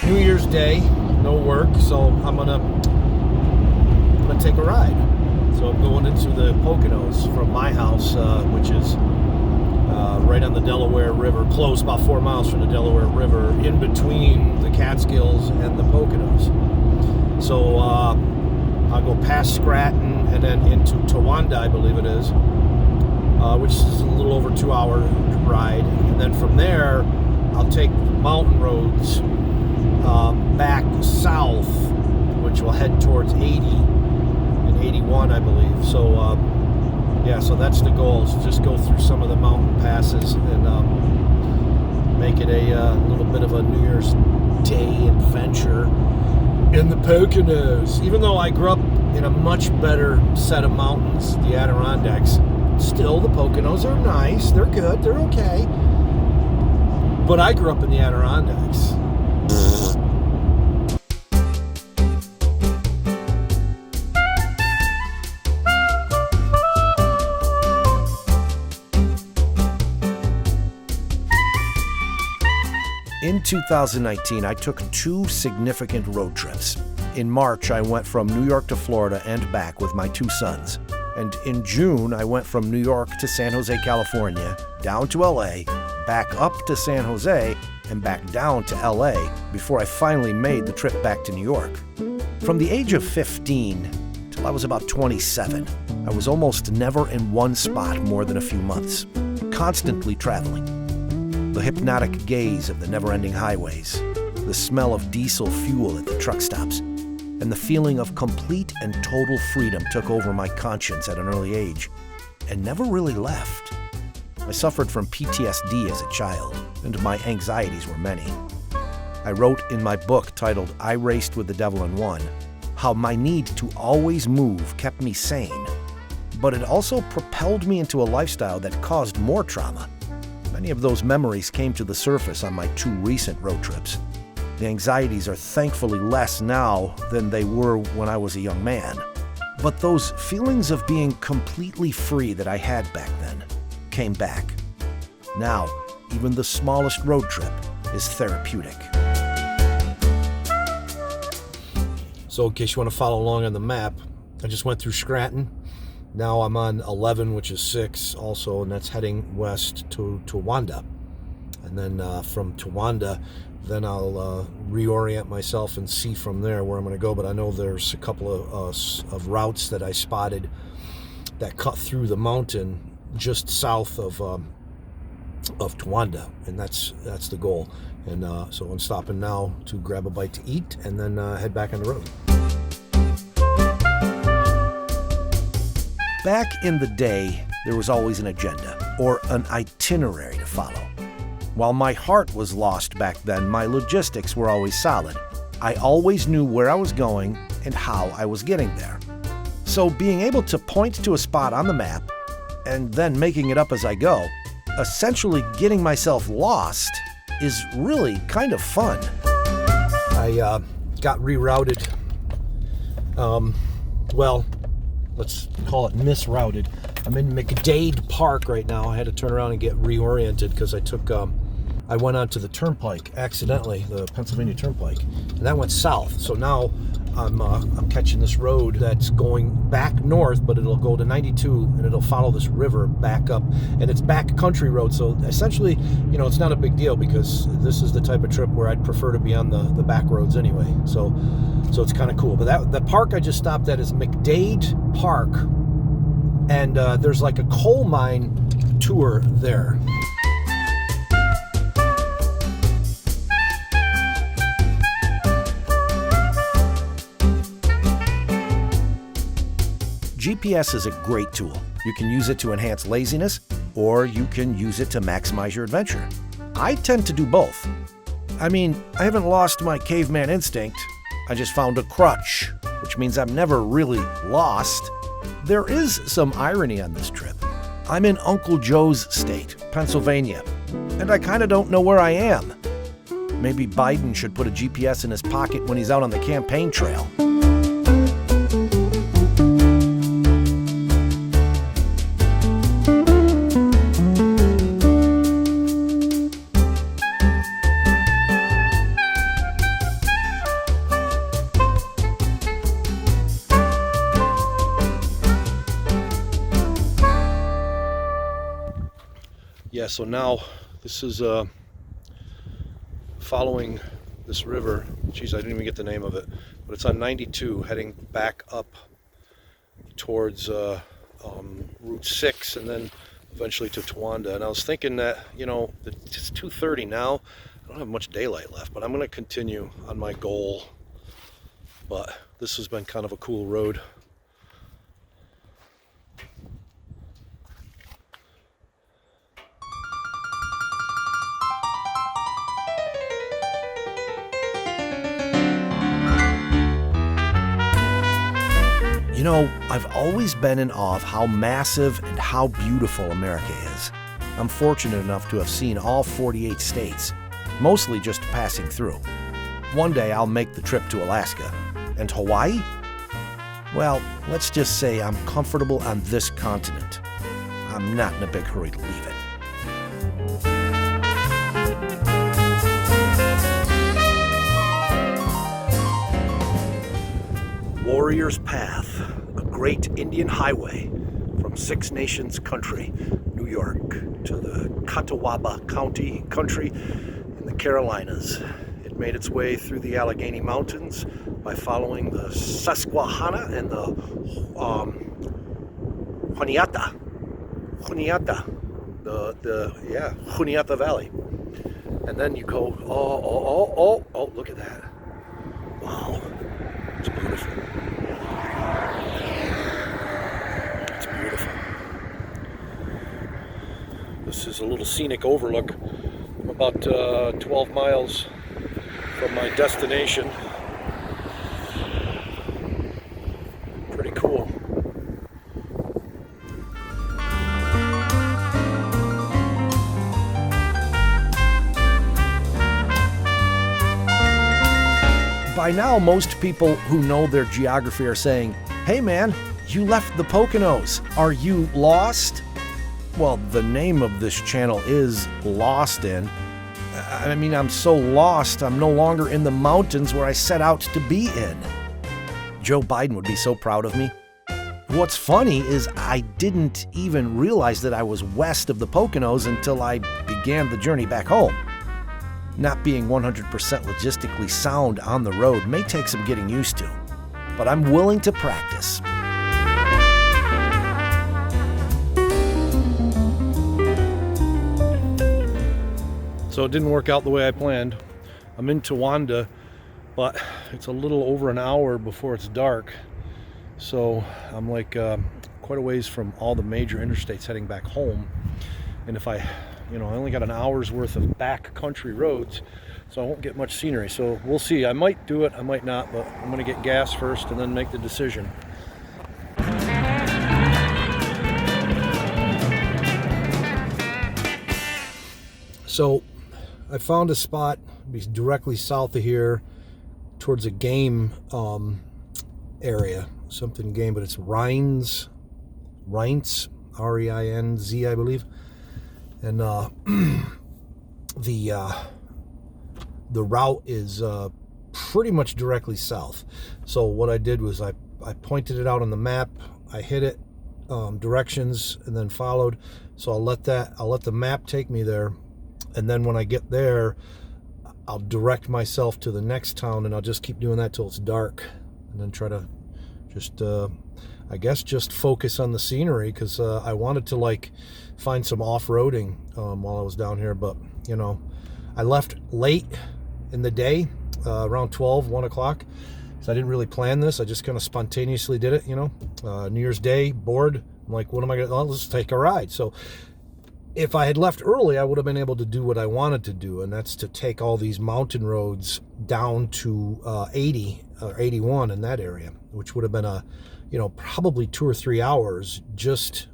New Year's Day, no work, so I'm gonna take a ride. So I'm going into the Poconos from my house, which is right on the Delaware River, close, about 4 miles from the Delaware River, in between the Catskills and the Poconos. So I'll go past Scranton and then into Towanda, I believe it is, which is a little over 2-hour ride. And then from there, I'll take mountain roads back south, which will head towards 80 and 81, I believe. So yeah, so that's the goal, is just go through some of the mountain passes and make it a little bit of a New Year's Day adventure in the Poconos. Even though I grew up in a much better set of mountains, the Adirondacks, still the Poconos are nice, they're good, they're okay. But I grew up in the Adirondacks. In 2019, I took 2 significant road trips. In March, I went from New York to Florida and back with my 2 sons. And in June, I went from New York to San Jose, California, down to LA, back up to San Jose, and back down to LA before I finally made the trip back to New York. From the age of 15 till I was about 27, I was almost never in one spot more than a few months, constantly traveling. The hypnotic gaze of the never-ending highways, the smell of diesel fuel at the truck stops, and the feeling of complete and total freedom took over my conscience at an early age and never really left. I suffered from PTSD as a child, and my anxieties were many. I wrote in my book titled I Raced with the Devil and Won how my need to always move kept me sane, but it also propelled me into a lifestyle that caused more trauma. Many of those memories came to the surface on my 2 recent road trips. The anxieties are thankfully less now than they were when I was a young man. But those feelings of being completely free that I had back then came back. Now, even the smallest road trip is therapeutic. So in case you want to follow along on the map, I just went through Scranton. Now I'm on 11, which is 6 also, and that's heading west to Towanda. And then from Towanda, then I'll reorient myself and see from there where I'm going to go. But I know there's a couple of routes that I spotted that cut through the mountain just south of Towanda, and that's the goal. And so I'm stopping now to grab a bite to eat and then head back on the road. Back in the day, there was always an agenda or an itinerary to follow. While my heart was lost back then, my logistics were always solid. I always knew where I was going and how I was getting there. So being able to point to a spot on the map and then making it up as I go, essentially getting myself lost, is really kind of fun. I got rerouted. Let's call it misrouted. I'm in McDade Park right now. I had to turn around and get reoriented because I went onto the turnpike accidentally, the Pennsylvania Turnpike, and that went south. So now I'm catching this road that's going back north, but it'll go to 92 and it'll follow this river back up, and it's back country road. So essentially, it's not a big deal because this is the type of trip where I'd prefer to be on the back roads anyway. So it's kind of cool. But that park I just stopped at is McDade Park, and there's like a coal mine tour there. GPS is a great tool. You can use it to enhance laziness, or you can use it to maximize your adventure. I tend to do both. I mean, I haven't lost my caveman instinct. I just found a crutch, which means I'm never really lost. There is some irony on this trip. I'm in Uncle Joe's state, Pennsylvania, and I kind of don't know where I am. Maybe Biden should put a GPS in his pocket when he's out on the campaign trail. Yeah, so now this is following this river. Geez, I didn't even get the name of it, but it's on 92 heading back up towards Route 6 and then eventually to Towanda. And I was thinking that, you know, it's 2:30 now. I don't have much daylight left, but I'm going to continue on my goal. But this has been kind of a cool road. You know, I've always been in awe of how massive and how beautiful America is. I'm fortunate enough to have seen all 48 states, mostly just passing through. One day I'll make the trip to Alaska. And Hawaii? Well, let's just say I'm comfortable on this continent. I'm not in a big hurry to leave it. Warrior's Path, a great Indian highway from Six Nations country, New York, to the Catawba County country in the Carolinas. It made its way through the Allegheny Mountains by following the Susquehanna and the Juniata Valley. And then you go, oh, look at that. Wow, it's beautiful. It's beautiful. This is a little scenic overlook. I'm about 12 miles from my destination. Pretty cool. By now, most people who know their geography are saying, "Hey man, you left the Poconos. Are you lost?" Well, the name of this channel is Lost In. I mean, I'm so lost, I'm no longer in the mountains where I set out to be in. Joe Biden would be so proud of me. What's funny is I didn't even realize that I was west of the Poconos until I began the journey back home. Not being 100% logistically sound on the road may take some getting used to, but I'm willing to practice. So it didn't work out the way I planned. I'm in Towanda, but it's a little over an hour before it's dark. So I'm like quite a ways from all the major interstates heading back home. And if I only got an hour's worth of back country roads, so I won't get much scenery. So we'll see. I might do it, I might not, but I'm gonna get gas first and then make the decision. So I found a spot directly south of here towards a game area, something game, but it's Reinz, R-E-I-N-Z, I believe. And the route is pretty much directly south. So what I did was I pointed it out on the map, I hit it, directions, and then followed. So I'll let the map take me there, and then when I get there, I'll direct myself to the next town, and I'll just keep doing that till it's dark, and then try to just focus on the scenery, because I wanted to find some off-roading while I was down here, but I left late in the day, around 1 o'clock, so I didn't really plan this. I just kind of spontaneously did it. New Year's Day, bored. I'm like, what am I gonna? Let's take a ride. So if I had left early, I would have been able to do what I wanted to do, and that's to take all these mountain roads down to 80 or 81 in that area, which would have been probably 2 or 3 hours just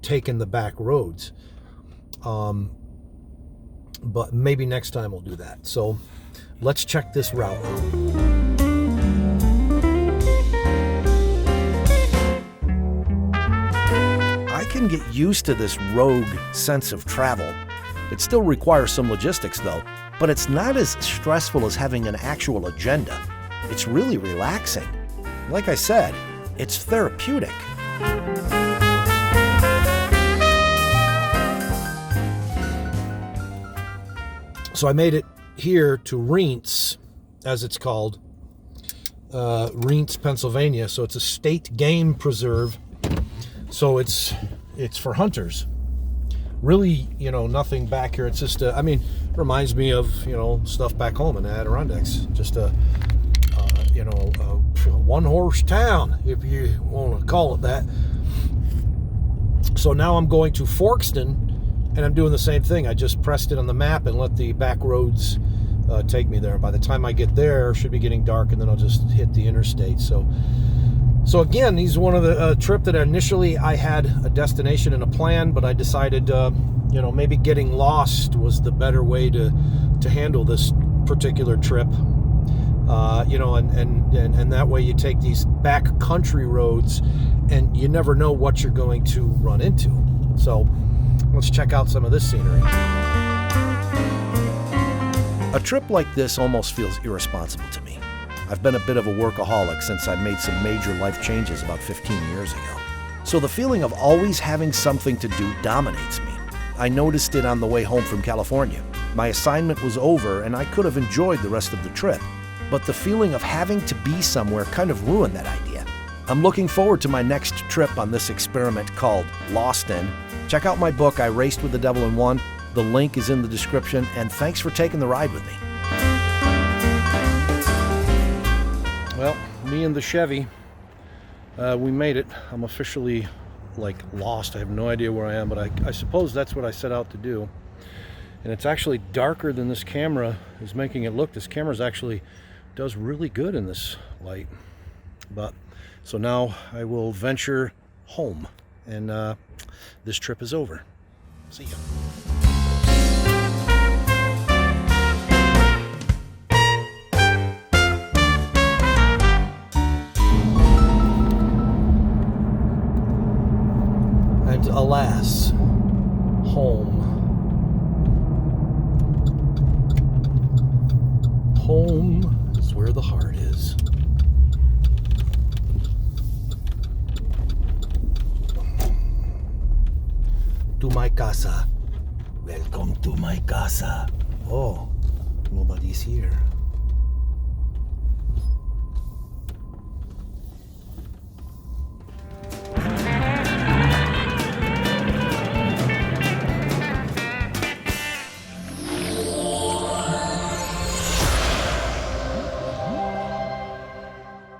taking the back roads. But maybe next time we'll do that. So let's check this route out. I can get used to this rogue sense of travel. It still requires some logistics though, but it's not as stressful as having an actual agenda. It's really relaxing. Like I said, it's therapeutic. So I made it here to Reince, as it's called, Reince, Pennsylvania. So it's a state game preserve. So it's for hunters. Really, nothing back here. It's just, reminds me of, stuff back home in the Adirondacks. Just a one-horse town, if you want to call it that. So now I'm going to Forkston, and I'm doing the same thing. I just pressed it on the map and let the back roads take me there. By the time I get there, it should be getting dark, and then I'll just hit the interstate. So again, he's one of the trip that initially I had a destination and a plan, but I decided, maybe getting lost was the better way to handle this particular trip. And that way you take these back country roads and you never know what you're going to run into. So let's check out some of this scenery. A trip like this almost feels irresponsible to me. I've been a bit of a workaholic since I made some major life changes about 15 years ago. So the feeling of always having something to do dominates me. I noticed it on the way home from California. My assignment was over and I could have enjoyed the rest of the trip. But the feeling of having to be somewhere kind of ruined that idea. I'm looking forward to my next trip on this experiment called Lost In. Check out my book, I Raced with the Devil in One. The link is in the description, and thanks for taking the ride with me. Well, me and the Chevy, we made it. I'm officially, lost. I have no idea where I am, but I suppose that's what I set out to do. And it's actually darker than this camera is making it look. This camera's actually does really good in this light. So now I will venture home, and this trip is over. See ya. And alas, home. Home is where the heart is. To my casa. Welcome to my casa. Oh, nobody's here.